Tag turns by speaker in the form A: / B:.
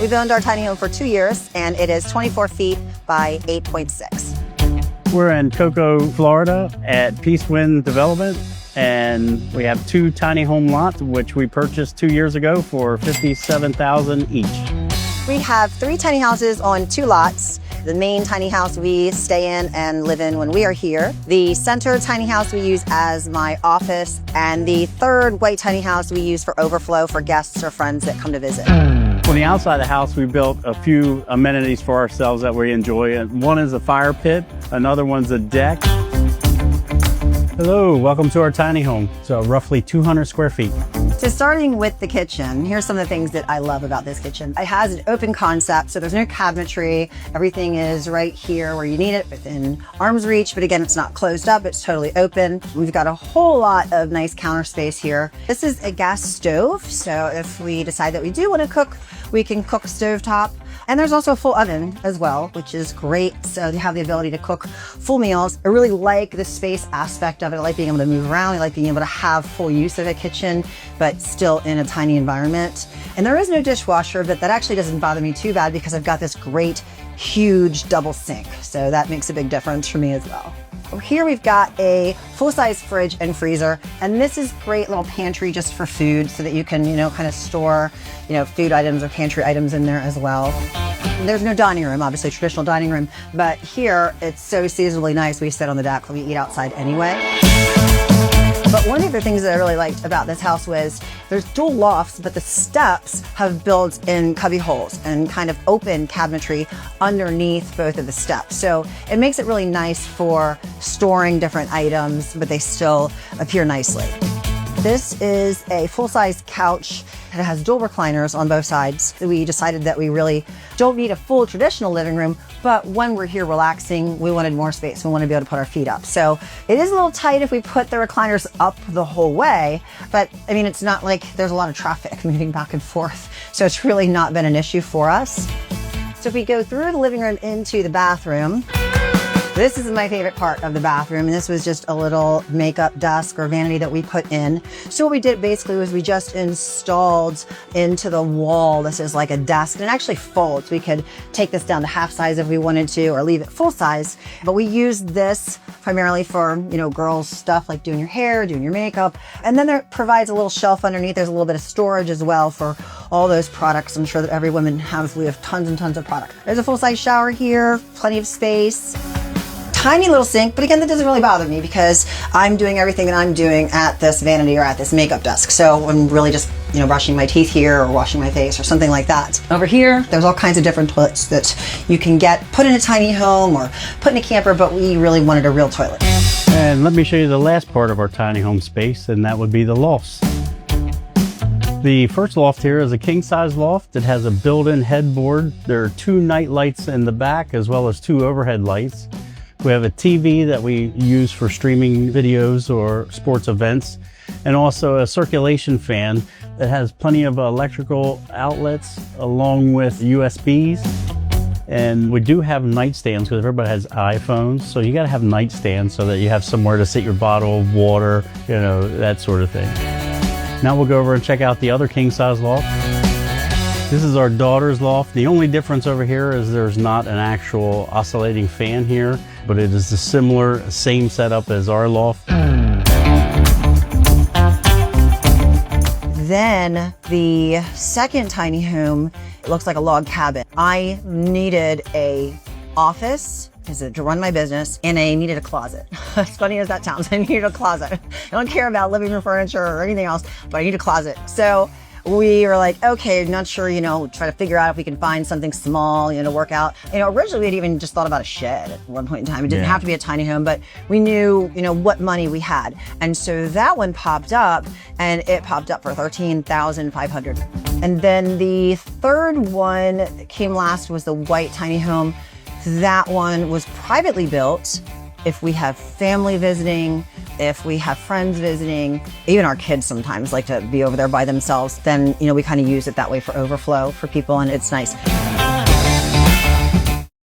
A: We've owned our tiny home for 2 years, and it is 24 feet by 8.6.
B: We're in Cocoa, Florida at Peace Wind Development, and we have 2 tiny home lots, which we purchased 2 years ago for $57,000 each.
A: We have 3 tiny houses on 2 lots. The main tiny house we stay in and live in when we are here. The center tiny house we use as my office, and the third white tiny house we use for overflow for guests or friends that come to visit.
B: On the outside of the house, we built a few amenities for ourselves that we enjoy. One is a fire pit, another one's a deck. Hello, welcome to our tiny home. So roughly 200 square feet.
A: So starting with the kitchen, here's some of the things that I love about this kitchen. It has an open concept, so there's no cabinetry. Everything is right here where you need it, within arm's reach, but again, it's not closed up, it's totally open. We've got a whole lot of nice counter space here. This is a gas stove, so if we decide that we do want to cook, we can cook stovetop. And there's also a full oven as well, which is great. So you have the ability to cook full meals. I really like the space aspect of it. I like being able to move around. I like being able to have full use of a kitchen, but still in a tiny environment. And there is no dishwasher, but that actually doesn't bother me too bad because I've got this great, huge double sink. So that makes a big difference for me as well. Here we've got a full-size fridge and freezer, and this is great little pantry just for food so that you can, kind of store, food items or pantry items in there as well. There's no dining room, obviously traditional dining room, but here it's so seasonably nice. We sit on the deck, we eat outside anyway. But one of the things that I really liked about this house was there's dual lofts, but the steps have built-in cubby holes and kind of open cabinetry underneath both of the steps. So it makes it really nice for storing different items, but they still appear nicely. This is a full-size couch. It has dual recliners on both sides. We decided that we really don't need a full traditional living room, but when we're here relaxing, we wanted more space. We want to be able to put our feet up. So it is a little tight if we put the recliners up the whole way, but it's not like there's a lot of traffic moving back and forth. So it's really not been an issue for us. So if we go through the living room into the bathroom, this is my favorite part of the bathroom, and this was just a little makeup desk or vanity that we put in. So what we did basically was we just installed into the wall, this is like a desk, and it actually folds. We could take this down to half size if we wanted to, or leave it full size. But we used this primarily for, girls' stuff like doing your hair, doing your makeup. And then there provides a little shelf underneath. There's a little bit of storage as well for all those products. I'm sure that every woman has. We have tons and tons of product. There's a full-size shower here, plenty of space. Tiny little sink, but again, that doesn't really bother me because I'm doing everything that I'm doing at this vanity or at this makeup desk. So I'm really just, brushing my teeth here or washing my face or something like that. Over here, there's all kinds of different toilets that you can put in a tiny home or put in a camper, but we really wanted a real toilet.
B: And let me show you the last part of our tiny home space, and that would be the lofts. The first loft here is a king-size loft. It has a built-in headboard. There are 2 night lights in the back as well as 2 overhead lights. We have a TV that we use for streaming videos or sports events, and also a circulation fan that has plenty of electrical outlets along with USBs. And we do have nightstands because everybody has iPhones, so you gotta have nightstands so that you have somewhere to sit your bottle of water, that sort of thing. Now we'll go over and check out the other king-size loft. This is our daughter's loft. The only difference over here is there's not an actual oscillating fan here, but it is a same setup as our loft.
A: Then the second tiny home, it looks like a log cabin. I needed a office to run my business, and I needed a closet. As funny as that sounds, I needed a closet. I don't care about living room furniture or anything else, but I need a closet. So we were like, okay, not sure, try to figure out if we can find something small, to work out. Originally we had even just thought about a shed at one point in time. It didn't have to be a tiny home, but we knew, what money we had. And so that one popped up, and it popped up for $13,500. And then the third one that came last was the white tiny home. That one was privately built. If we have family visiting, if we have friends visiting, even our kids sometimes like to be over there by themselves, then, we kind of use it that way for overflow for people, and it's nice.